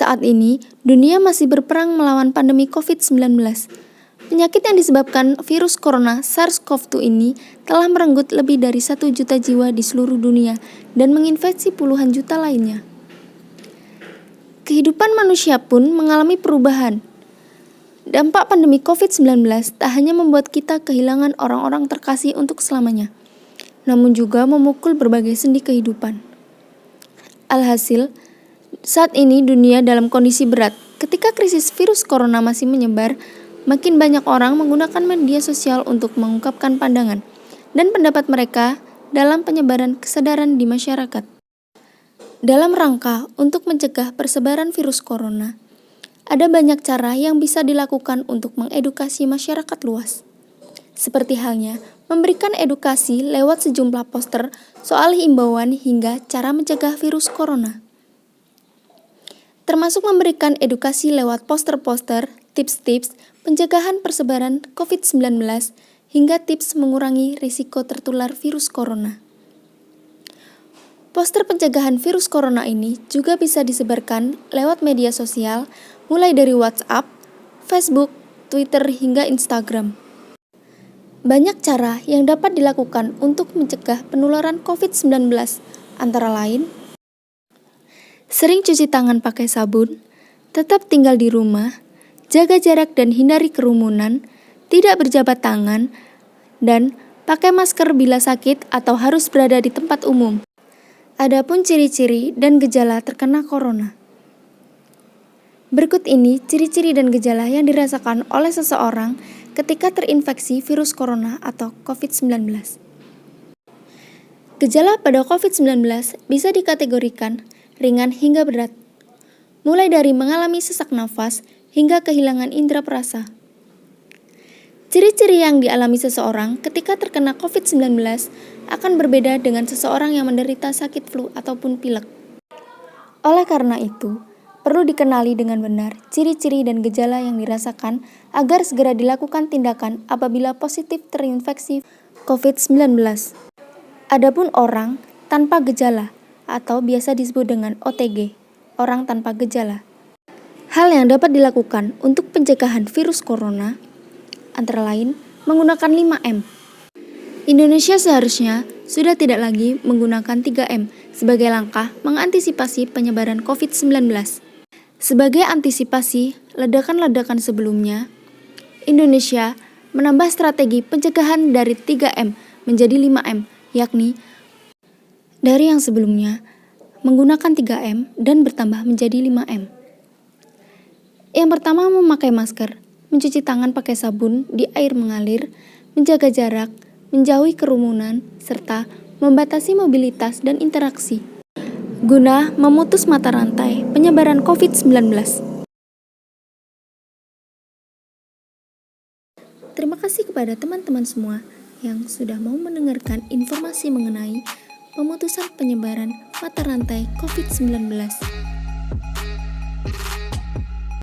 Saat ini, dunia masih berperang melawan pandemi COVID-19. Penyakit yang disebabkan virus corona SARS-CoV-2 ini telah merenggut lebih dari 1 juta jiwa di seluruh dunia dan menginfeksi puluhan juta lainnya. Kehidupan manusia pun mengalami perubahan. Dampak pandemi COVID-19 tak hanya membuat kita kehilangan orang-orang terkasih untuk selamanya, namun juga memukul berbagai sendi kehidupan. Alhasil, saat ini dunia dalam kondisi berat. Ketika krisis virus corona masih menyebar, makin banyak orang menggunakan media sosial untuk mengungkapkan pandangan dan pendapat mereka dalam penyebaran kesadaran di masyarakat. Dalam rangka untuk mencegah persebaran virus corona, ada banyak cara yang bisa dilakukan untuk mengedukasi masyarakat luas. Seperti halnya memberikan edukasi lewat sejumlah poster soal himbauan hingga cara mencegah virus corona. Termasuk memberikan edukasi lewat poster-poster, tips-tips pencegahan persebaran COVID-19 hingga tips mengurangi risiko tertular virus corona. Poster pencegahan virus corona ini juga bisa disebarkan lewat media sosial mulai dari WhatsApp, Facebook, Twitter hingga Instagram. Banyak cara yang dapat dilakukan untuk mencegah penularan COVID-19, antara lain sering cuci tangan pakai sabun, tetap tinggal di rumah, jaga jarak dan hindari kerumunan, tidak berjabat tangan, dan pakai masker bila sakit atau harus berada di tempat umum. Adapun ciri-ciri dan gejala terkena corona. Berikut ini ciri-ciri dan gejala yang dirasakan oleh seseorang ketika terinfeksi virus corona atau COVID-19. Gejala pada COVID-19 bisa dikategorikan ringan hingga berat, mulai dari mengalami sesak nafas hingga kehilangan indera perasa. Ciri-ciri yang dialami seseorang ketika terkena COVID-19 akan berbeda dengan seseorang yang menderita sakit flu ataupun pilek. Oleh karena itu, perlu dikenali dengan benar ciri-ciri dan gejala yang dirasakan agar segera dilakukan tindakan apabila positif terinfeksi COVID-19. Adapun orang tanpa gejala atau biasa disebut dengan OTG, orang tanpa gejala. Hal yang dapat dilakukan untuk pencegahan virus corona antara lain menggunakan 5M. Indonesia seharusnya sudah tidak lagi menggunakan 3M sebagai langkah mengantisipasi penyebaran COVID-19. Sebagai antisipasi ledakan-ledakan sebelumnya, Indonesia menambah strategi pencegahan dari 3M menjadi 5M, yakni dari yang sebelumnya menggunakan 3M dan bertambah menjadi 5M. Yang pertama, memakai masker, mencuci tangan pakai sabun di air mengalir, menjaga jarak, menjauhi kerumunan, serta membatasi mobilitas dan interaksi, guna memutus mata rantai penyebaran COVID-19. Terima kasih kepada teman-teman semua yang sudah mau mendengarkan informasi mengenai pemutusan penyebaran mata rantai COVID-19.